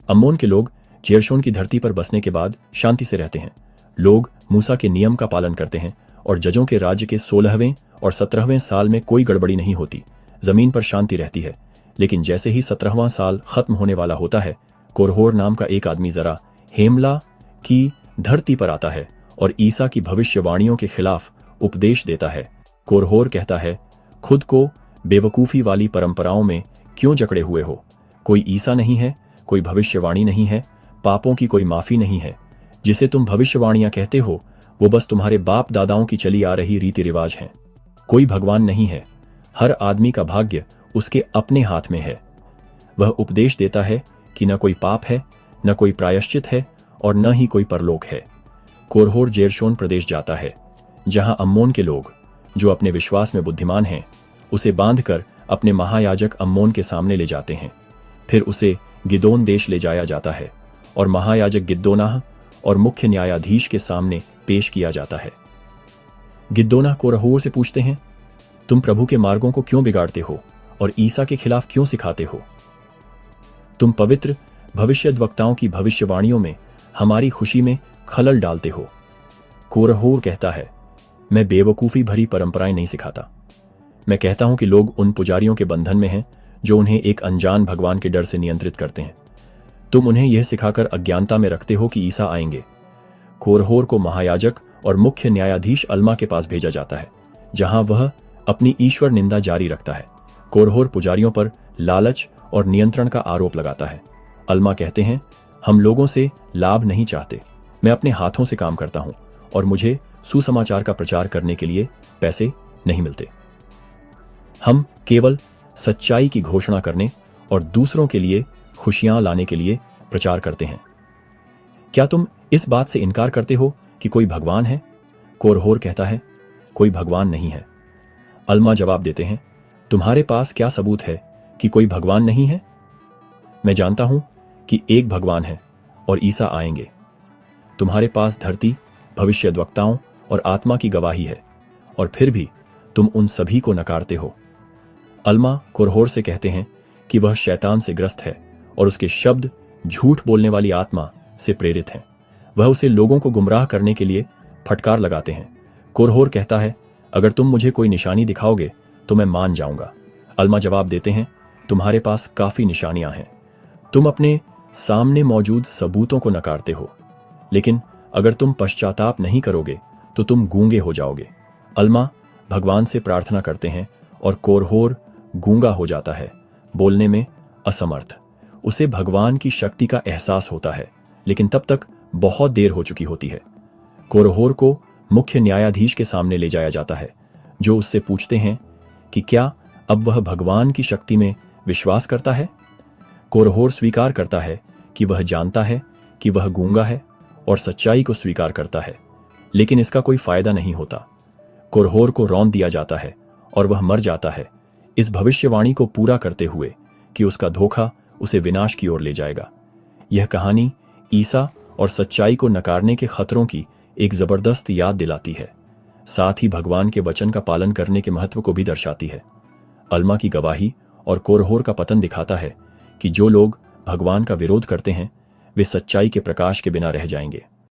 अम्मोन के लोग जेरशोन की धरती पर बसने के बाद शांति से रहते हैं। लोग मूसा के नियम का पालन करते हैं और जजों के राज्य के 16वें और 17वें साल में कोई गड़बड़ी नहीं होती। जमीन पर शांति रहती है। लेकिन जैसे ही 17वां साल खत्म होने वाला होता है, कोरहोर नाम का एक आदमी जरा हेमला की धरती पर आता है और ईसा की भविष्यवाणियों के खिलाफ उपदेश देता है। कोरहोर कहता है, खुद को बेवकूफी वाली परंपराओं में क्यों जकड़े हुए हो? कोई ईसा नहीं है, कोई भविष्यवाणी नहीं है, पापों की कोई माफी नहीं है। जिसे तुम भविष्यवाणियां कहते हो वो बस तुम्हारे बाप दादाओं की चली आ रही रीति रिवाज हैं। कोई भगवान नहीं है। हर आदमी का भाग्य उसके अपने हाथ में है। वह उपदेश देता है कि न कोई पाप है, न कोई प्रायश्चित है और न ही कोई परलोक है। कोरहोर जेरशोन प्रदेश जाता है, जहां अम्मोन के लोग, जो अपने विश्वास में बुद्धिमान हैं, उसे बांधकर अपने महायाजक अम्मोन के सामने ले जाते हैं। फिर उसे गिदोन देश ले जाया जाता है और महायाजक गिद्दोनाह और मुख्य न्यायाधीश के सामने पेश किया जाता है। गिद्दोनाह कोरहोर से पूछते हैं, तुम प्रभु के मार्गों को क्यों बिगाड़ते हो और ईसा के खिलाफ क्यों सिखाते हो? तुम पवित्र भविष्यद्वक्ताओं की भविष्यवाणियों में हमारी खुशी में खलल डालते हो। कोरहोर कहता है, मैं बेवकूफी भरी परंपराएं नहीं सिखाता। मैं कहता हूं कि लोग उन पुजारियों के बंधन में हैं जो उन्हें एक अनजान भगवान के डर से नियंत्रित करते हैं। तुम उन्हें यह सिखाकर अज्ञानता में रखते हो कि ईसा आएंगे। कोरहोर को महायाजक और मुख्य न्यायाधीश अल्मा के पास भेजा जाता है, जहां वह अपनी ईश्वर निंदा जारी रखता है। कोरहोर पुजारियों पर लालच और नियंत्रण का आरोप लगाता है। अल्मा कहते हैं, हम लोगों से लाभ नहीं चाहते। मैं अपने हाथों से काम करता हूं और मुझे सुसमाचार का प्रचार करने के लिए पैसे नहीं मिलते। हम केवल सच्चाई की घोषणा करने और दूसरों के लिए खुशियां लाने के लिए प्रचार करते हैं। क्या तुम इस बात से इनकार करते हो कि कोई भगवान है? कोरहोर कहता है, कोई भगवान नहीं है। अल्मा जवाब देते हैं, तुम्हारे पास क्या सबूत है कि कोई भगवान नहीं है? मैं जानता हूं कि एक भगवान है और ईसा आएंगे। तुम्हारे पास धरती, भविष्यद्वक्ताओं और आत्मा की गवाही है, और फिर भी तुम उन सभी को नकारते हो। अल्मा कोरहोर से कहते हैं कि वह शैतान से ग्रस्त है और उसके शब्द झूठ बोलने वाली आत्मा से प्रेरित हैं। वह उसे लोगों को गुमराह करने के लिए फटकार लगाते हैं। कोरहोर कहता है, अगर तुम मुझे कोई निशानी दिखाओगे तो मैं मान जाऊंगा। अल्मा जवाब देते हैं, तुम्हारे पास काफी निशानियां हैं। तुम अपने सामने मौजूद सबूतों को नकारते हो, लेकिन अगर तुम पश्चाताप नहीं करोगे तो तुम गूंगे हो जाओगे। अल्मा भगवान से प्रार्थना करते हैं और कोरहोर गूंगा हो जाता है, बोलने में असमर्थ। उसे भगवान की शक्ति का एहसास होता है, लेकिन तब तक बहुत देर हो चुकी होती है। कोरहोर को मुख्य न्यायाधीश के सामने ले जाया जाता है, जो उससे पूछते हैं कि क्या अब वह भगवान की शक्ति में विश्वास करता है। कोरहोर स्वीकार करता है कि वह जानता है कि वह गूंगा है और सच्चाई को स्वीकार करता है, लेकिन इसका कोई फायदा नहीं होता। कोरहोर को रौंद दिया जाता है और वह मर जाता है, इस भविष्यवाणी को पूरा करते हुए कि उसका धोखा उसे विनाश की ओर ले जाएगा। यह कहानी ईसा और सच्चाई को नकारने के खतरों की एक जबरदस्त याद दिलाती है, साथ ही भगवान के वचन का पालन करने के महत्व को भी दर्शाती है। अल्मा की गवाही और कोरहोर का पतन दिखाता है कि जो लोग भगवान का विरोध करते हैं वे सच्चाई के प्रकाश के बिना रह जाएंगे।